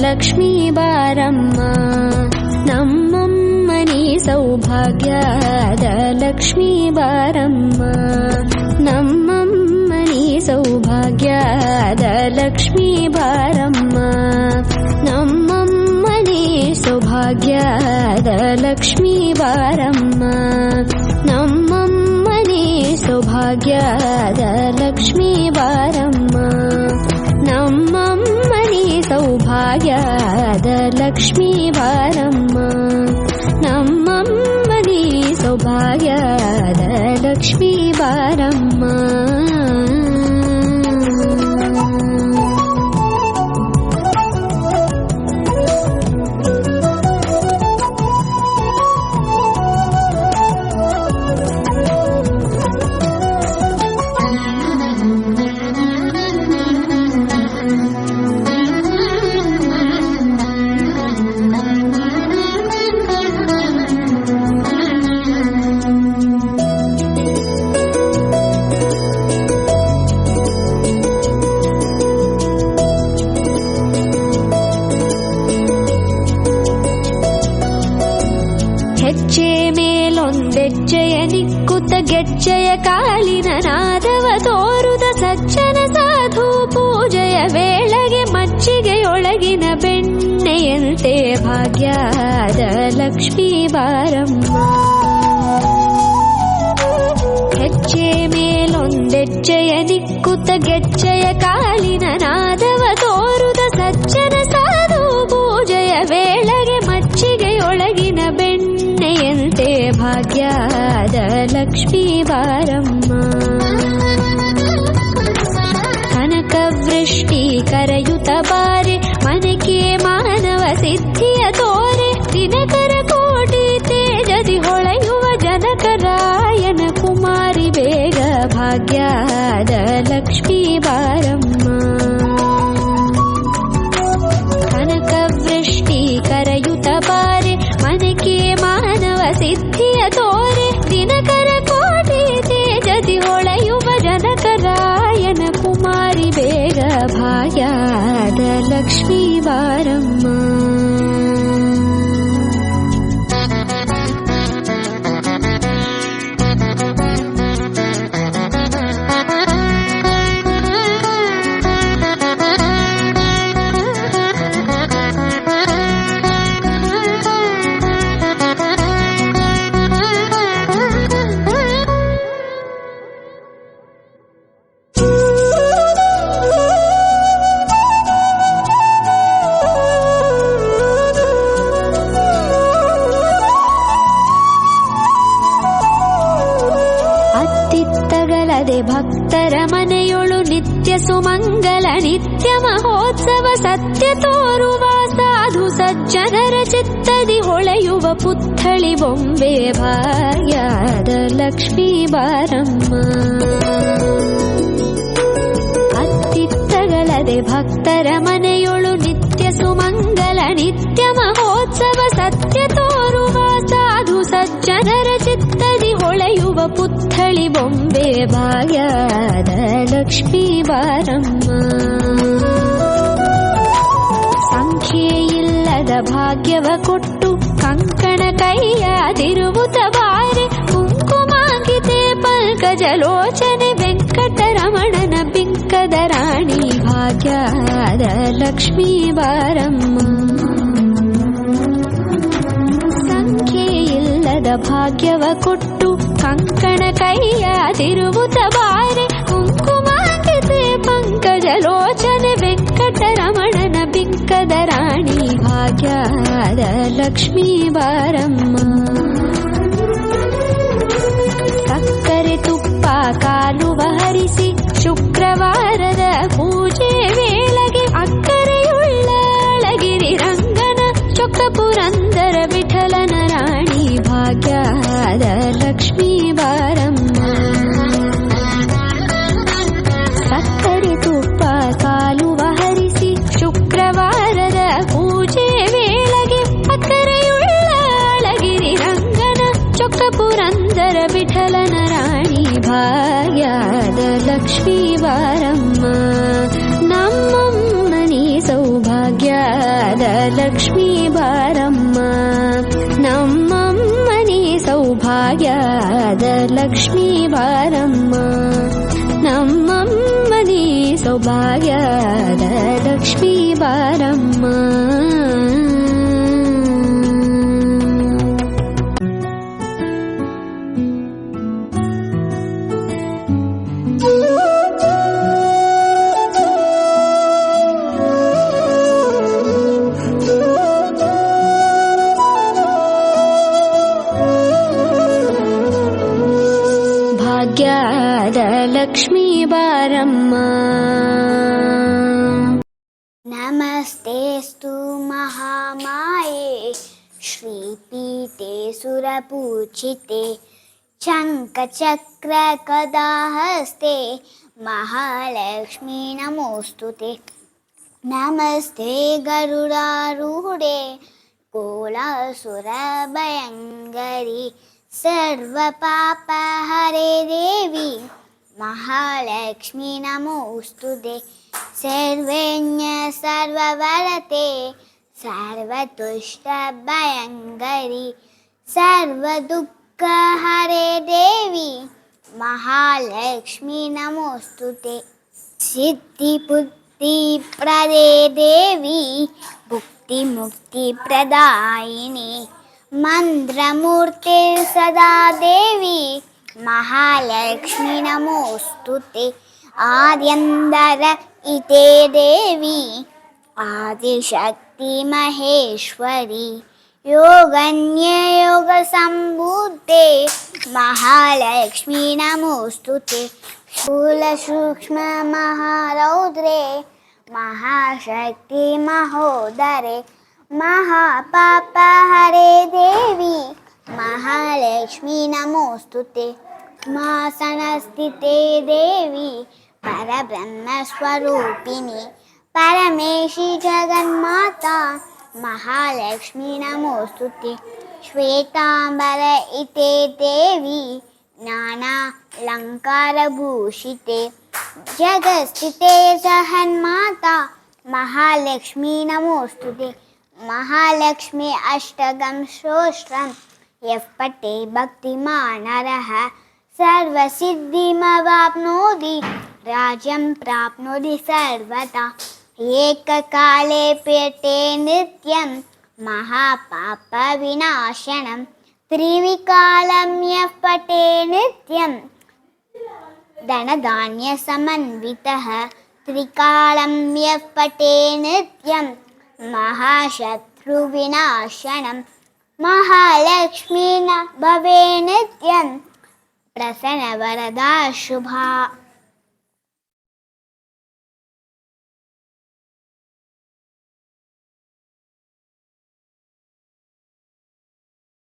ಲಕ್ಷ್ಮೀ ಬಾರಮ್ಮ, ನಮ್ಮಮ್ಮನಿ ಸೌಭಾಗ್ಯದ ಲಕ್ಷ್ಮೀ ಬಾರಮ್ಮ, ನಮ್ಮಮ್ಮನಿ ಸೌಭಾಗ್ಯದ ಲಕ್ಷ್ಮೀ ಬಾರಮ್ಮ, ನಮ್ಮಮ್ಮನಿ ಸೌಭಾಗ್ಯದ ಲಕ್ಷ್ಮೀ ಬಾರಮ್ಮ, ನಮ್ಮಮ್ಮನಿ ಸೌಭಾಗ್ಯದ ಲಕ್ಷ್ಮೀ ಬಾರಮ್ಮ, ನಮ್ಮಮ್ಮನಿ ಸೌಭಾಗ್ಯದ ಲಕ್ಷ್ಮೀ ಬಾರಮ್ಮ, ನಮ್ಮಮ್ಮನಿ ಸೌಭಾಗ್ಯದ ಲಕ್ಷ್ಮೀ ಬಾರಮ್ಮ. ಗೆಜ್ಜೆಯ ಕಾಲಿನ ನಾದವ ತೋರುದ ಸಜ್ಜನ ಸಾಧು ಪೂಜೆಯ ವೇಳೆಗೆ ಮಜ್ಜಿಗೆಯೊಳಗಿನ ಬೆಣ್ಣೆಯಂತೆ ಭಾಗ್ಯದ ಲಕ್ಷ್ಮೀ ಬಾರಮ್ಮ, ಹೆಜ್ಜೆ ಮೇಲೊಂದೆಜ್ಜೆಯ ನಿಕ್ಕುತ್ತ ಗೆಜ್ಜೆಯ ಕಾಲಿನ ನಾದವ ತೋರುದ ಸಜ್ಜನ ಸಾಧು ಪೂಜೆಯ ವೇಳೆಗೆ ಮಜ್ಜಿಗೆಯೊಳಗಿನ ಬೆಣ್ಣೆಯಂತೆ ಭಾಗ್ಯದ ಲಕ್ಷ್ಮೀ ಬಾರಮ್ಮ, ಕನಕ ವೃಷ್ಟಿ ಕರೆಯುತ್ತ ಬಾರೆ ಮನಕೆ ಮಾನವ ಸಿದ್ಧಿಯ ತೋರೆ, ದಿನಕರ ಕೋಟಿ ತೇಜದಿ ಹೊಳೆಯುವ ಜನಕರಾಯನ ಕುಮಾರಿ ಬೇಗ ಭಾಗ್ಯದ ಲಕ್ಷ್ಮೀ ಬಾರಮ್ಮ, ಕನಕ ವೃಷ್ಟಿ ಕರೆಯುತ್ತ ಬಾರೆ ಮನಕೆ ಮಾನವ ಸಿದ್ಧಿಯ ತೋರೆ, ದಿನಕರ ಕೋಟಿ ತೇಜದಿ ಹೊಳೆಯುವ ಜನಕರಾಯನ ಕುಮಾರಿ ಬೇಗ ಭಾಗ್ಯದ ಲಕ್ಷ್ಮೀ ಬಾರಮ್ಮ. ಭಕ್ತರ ಮನೆಯೊಳು ನಿತ್ಯ ಸುಮಂಗಲ ನಿತ್ಯ ಮಹೋತ್ಸವ ಸತ್ಯ ತೋರುವ ಸಾಧು ಸಜ್ಜನರ ಚಿತ್ತದಿ ಹೊಳೆಯುವ ಪುತ್ಥಳಿ ಬೊಂಬೆ ಭಾಗ್ಯದ ಲಕ್ಷ್ಮೀ ಬಾರಮ್ಮ, ಅತ್ತಿತ್ತಗಳದೆ ಭಕ್ತರ ಮನೆಯೊಳು ನಿತ್ಯ ಸುಮಂಗಲ ನಿತ್ಯ ಮಹೋತ್ಸವ ಸತ್ಯ ತೋರುವ ಸಾಧು ಸಜ್ಜನರ ಚಿತ್ತದಿ ಹೊಳೆಯುವ ಪುತ್ಥಳಿ ಬೊಂಬೆ ಭಾಗ್ಯದ ಲಕ್ಷ್ಮೀ ಬಾರಮ್ಮ, ಸಂಖ್ಯೆಯಿಲ್ಲದ ಭಾಗ್ಯವ ಕೊಟ್ಟು ಕಂಕಣ ಕೈಯಾದಿರುವುತ ಬಾರೆ, ಕುಂಕುಮಾಂಕಿತೆ ಪಂಕಜಲೋಚನೆ ವೆಂಕಟರಮಣನ ಬಿಂಕದ ರಾಣಿ ಭಾಗ್ಯದ ಲಕ್ಷ್ಮೀ ಬಾರಮ್ಮ, ಸಂಖ್ಯೆಯಿಲ್ಲದ ಭಾಗ್ಯವ ಕೊಟ್ಟು ಕಂಕಣ ಕೈಯಾದಿರುವುತ ಬಾರೆ, ಕುಂಕುಮಾಂಕಿತೆ ಪಂಕಜಲೋಚನೆ ವೆಂಕಟರಮಣನ ಬಿಂಕದ ರಾಣಿ ಭಾಗ್ಯದ ಲಕ್ಷ್ಮೀ ಬಾರಮ್ಮ, ಸಕ್ಕರೆ ತುಪ್ಪ ಕಾಲುವ ಹರಿಸಿ ಶುಕ್ರವಾರದ ಪೂಜೆ ವೇಳೆಗೆ ಅಕ್ಕರೆಯುಳ್ಳ ಅಳಗಿರಿ ರಂಗನ ಚೊಕ್ಕ ಪುರಂದರ ವಿಠಲನ ರಾಣಿ ಭಾಗ್ಯದ ಲಕ್ಷ್ಮೀ ಬಾರಮ್ಮ, ಸಕ್ಕರೆ ತುಪ್ಪ ಕಾಲುವ ಹರಿಸಿ ಶುಕ್ರವಾರದ ಪೂಜೆ ವೇಳೆಗೆ ಅಕ್ಕರೆಯುಳ್ಳ ಅಳಗಿರಿ ರಂಗನ ಚೊಕ್ಕ ಪುರಂದರ ವಿಠಲನ ರಾಣಿ ಭಾಗ್ಯದ ಲಕ್ಷ್ಮೀ ಬಾರಮ್ಮ, ನಮ್ಮಮ್ಮನಿ ಸೌಭಾಗ್ಯದ ಲಕ್ಷ್ಮೀ ಬಾರಮ್ಮ ನಮ್ಮಮ್ಮನಿ ಸೌಭಾಗ್ಯದ ಲಕ್ಷ್ಮೀ ಬಾರಮ್ಮ ನಮ್ಮಮ್ಮನಿ ಸೌಭಾಗ್ಯದ ಲಕ್ಷ್ಮೀ ಬಾರಮ್ಮ ಭಾಗ್ಯದ ಲಕ್ಷ್ಮೀ ಬಾರಮ್ಮ ನಮಸ್ತೆಸ್ತು ಮಹಾಮಾಯೆ ಶ್ರೀಪೀಠೆ ಸುರಪೂಜಿತೆ ಶಂಖಚಕ್ರ ಗದಾಹಸ್ತೆ ಮಹಾಲಕ್ಷ್ಮೀ ನಮೋಸ್ತುತೆ ನಮಸ್ತೆ ಗರುಡಾರೂಢೆ ಕೋಲಾಸುರಭಯಂಕರಿ सर्वपापहरे देवी महालक्ष्मी नमोस्तुते सर्वज्ञ सर्ववरते सर्वतुष्टभयङ्करी सर्वदुःखहरे देवी महालक्ष्मी नमोस्तुते सिद्धिबुद्धिप्रदे देवी भुक्तिमुक्तिप्रदायिनी मंत्रमूर्ते सदा देवी महालक्ष्मी नमोस्तुते आद्यंदर इते देवी आदिशक्ति महेश्वरी योगन्य योग संबुद्धे महालक्ष्मी नमोस्तुते स्थूल सूक्ष्म महारौद्रे महाशक्ति महोदरे महापापहरे देवी महालक्ष्मी नमोस्तुते सिंहासनस्थिते देवी परब्रह्मस्वरूपिणी परमेशी जगन्माता महालक्ष्मी नमोस्तुते श्वेतांबर इते देवी नानालंकारभूषिते जगत्स्थिते जगन्माता महालक्ष्मी नमोस्तुते महालक्ष्मी अष्टकं स्तोत्रं यः पठे भक्तिमान् नरः सर्वसिद्धिमवाप्नोति राज्यं प्राप्नोति सर्वदा एककाले पठे नित्यं महापापविनाशनं त्रिविकालं यः पठे नित्यं धनधान्यसमन्वितः त्रिकालं यः पठे नित्यं महाशत्रुविनाशनं महालक्ष्मी न भवे नित्यं प्रसन्नवरदा शुभा।